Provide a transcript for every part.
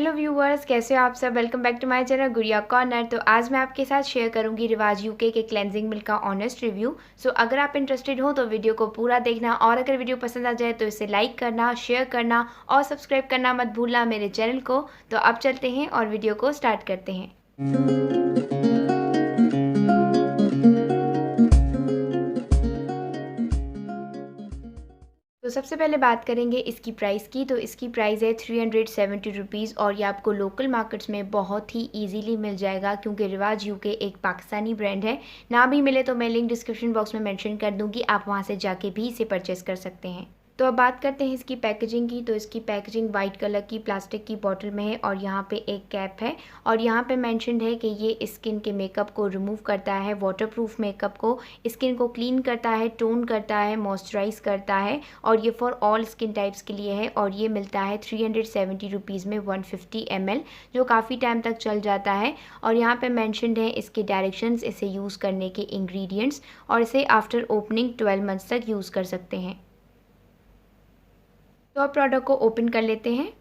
Hello viewers, कैसे हो आप सब। Welcome back to my channel Gudiya corner. तो आज मैं आपके साथ शेयर करूंगी रिवाज यूके के क्लेंजिंग मिल्क का ऑनेस्ट रिव्यू। सो अगर आप इंटरेस्टेड हो तो वीडियो को पूरा देखना, और अगर वीडियो पसंद आ जाए तो इसे लाइक करना, शेयर करना और सब्सक्राइब करना मत भूलना मेरे चैनल को। तो अब चलते हैं और वीडियो को स्टार्ट करते हैं। तो सबसे पहले बात करेंगे इसकी प्राइस की। तो इसकी प्राइस है 370 रुपीज़ और ये आपको लोकल मार्केट्स में बहुत ही इजीली मिल जाएगा, क्योंकि रिवाज यूके एक पाकिस्तानी ब्रांड है। ना भी मिले तो मैं लिंक डिस्क्रिप्शन बॉक्स में मेंशन कर दूंगी, आप वहां से जाके भी इसे परचेस कर सकते हैं। तो अब बात करते हैं इसकी पैकेजिंग की। तो इसकी पैकेजिंग वाइट कलर की प्लास्टिक की बॉटल में है और यहाँ पे एक कैप है और यहाँ पे मेंशन्ड है कि ये स्किन के मेकअप को रिमूव करता है, वाटरप्रूफ मेकअप को, स्किन को क्लीन करता है, टोन करता है, मॉइस्चराइज करता है और ये फॉर ऑल स्किन टाइप्स के लिए है। और ये मिलता है 370 रुपीज़ में 150 ml, जो काफ़ी टाइम तक चल जाता है। और यहाँ पे मेंशन्ड है इसके डायरेक्शंस, इसे यूज़ करने के इंग्रेडिएंट्स, और इसे आफ्टर ओपनिंग 12 मंथ्स तक यूज़ कर सकते हैं। तो अब प्रोडक्ट को ओपन कर लेते हैं।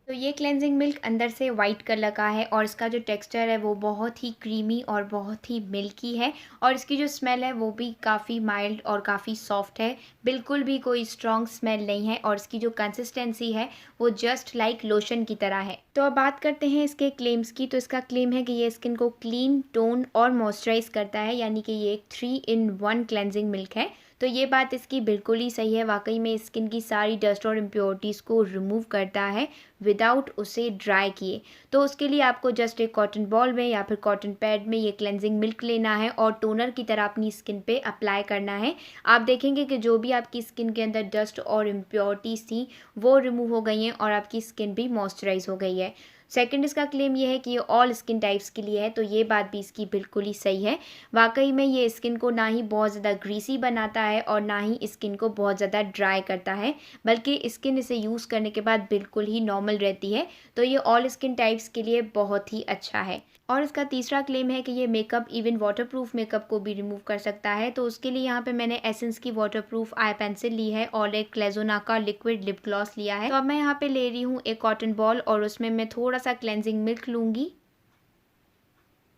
तो ये क्लेंजिंग मिल्क अंदर से वाइट कलर का है और इसका जो टेक्सचर है वो बहुत ही क्रीमी और बहुत ही मिल्की है। और इसकी जो स्मेल है वो भी काफ़ी माइल्ड और काफ़ी सॉफ्ट है, बिल्कुल भी कोई स्ट्रॉन्ग स्मेल नहीं है। और इसकी जो कंसिस्टेंसी है वो जस्ट लाइक लोशन की तरह है। तो अब बात करते हैं इसके क्लेम्स की। तो इसका क्लेम है कि ये स्किन को क्लीन, टोन और मॉइस्चराइज करता है, यानी कि ये एक 3-in-1 क्लेंजिंग मिल्क है। तो ये बात इसकी बिल्कुल ही सही है। वाकई में स्किन की सारी डस्ट और इम्प्योरिटीज़ को रिमूव करता है विदाउट उसे ड्राई किए। तो उसके लिए आपको जस्ट एक कॉटन बॉल में या फिर कॉटन पैड में ये क्लेंजिंग मिल्क लेना है और टोनर की तरह अपनी स्किन पे अप्लाई करना है। आप देखेंगे कि जो भी आपकी स्किन के अंदर डस्ट और इम्प्योरिटीज़ थी वो रिमूव हो गई हैं और आपकी स्किन भी मॉइस्चराइज हो गई है। सेकंड इसका क्लेम ये है कि ये ऑल स्किन टाइप्स के लिए है। तो ये बात भी इसकी बिल्कुल ही सही है। वाकई में ये स्किन को ना ही बहुत ज़्यादा ग्रीसी बनाता है और ना ही स्किन को बहुत ज़्यादा ड्राई करता है, बल्कि स्किन इसे यूज़ करने के बाद बिल्कुल ही नॉर्मल रहती है। तो ये ऑल स्किन टाइप्स के लिए बहुत ही अच्छा है। और इसका तीसरा क्लेम है कि ये मेकअप, इवन वाटरप्रूफ मेकअप को भी रिमूव कर सकता है। तो उसके लिए यहाँ पे मैंने एसेंस की वाटरप्रूफ आई पेंसिल ली है और एक क्लेजोना का लिक्विड लिप ग्लॉस लिया है। तो अब मैं यहाँ पे ले रही हूँ एक कॉटन बॉल और उसमें मैं थोड़ा सा क्लेंजिंग मिल्क लूँगी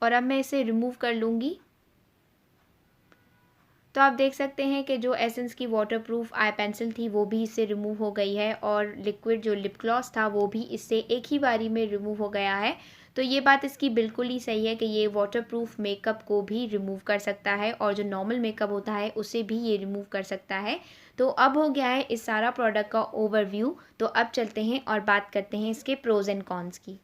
और अब मैं इसे रिमूव कर लूँगी। तो आप देख सकते हैं कि जो एसेंस की वाटरप्रूफ आई पेंसिल थी वो भी इससे रिमूव हो गई है और लिक्विड जो लिप ग्लॉस था वो भी इससे एक ही बारी में रिमूव हो गया है। तो ये बात इसकी बिल्कुल ही सही है कि ये वाटरप्रूफ मेकअप को भी रिमूव कर सकता है और जो नॉर्मल मेकअप होता है उसे भी ये रिमूव कर सकता है। तो अब हो गया है इस सारा प्रोडक्ट का ओवरव्यू। तो अब चलते हैं और बात करते हैं इसके प्रोज एंड कॉन्स की।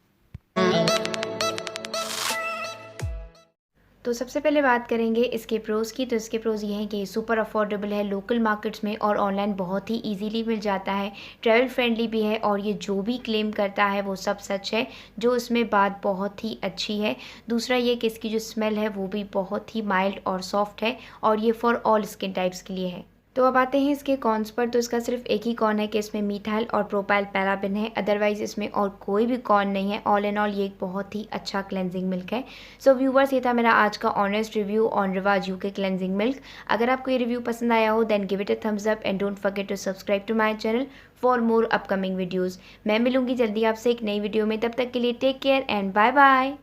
तो सबसे पहले बात करेंगे इसके प्रोज़ की। तो इसके प्रोज़ ये हैं कि सुपर अफोर्डेबल है लोकल मार्केट्स में और ऑनलाइन बहुत ही इजीली मिल जाता है, ट्रैवल फ्रेंडली भी है और ये जो भी क्लेम करता है वो सब सच है, जो इसमें बात बहुत ही अच्छी है। दूसरा ये कि इसकी जो स्मेल है वो भी बहुत ही माइल्ड और सॉफ्ट है और ये फॉर ऑल स्किन टाइप्स के लिए है। तो अब आते हैं इसके कॉन्स पर। तो इसका सिर्फ एक ही कॉन है कि इसमें मिथाइल और प्रोपाइल पैराबेन है, अदरवाइज इसमें और कोई भी कॉन नहीं है। ऑल एंड ऑल ये एक बहुत ही अच्छा क्लेंजिंग मिल्क है। सो व्यूवर्स, ये था मेरा आज का honest review on Rivaj UK cleansing milk. अगर आपको ये रिव्यू पसंद आया हो then give it a thumbs up and don't forget to subscribe to my channel for more upcoming videos. मैं मिलूंगी जल्दी आपसे एक नई वीडियो में, तब तक के लिए take care and bye bye.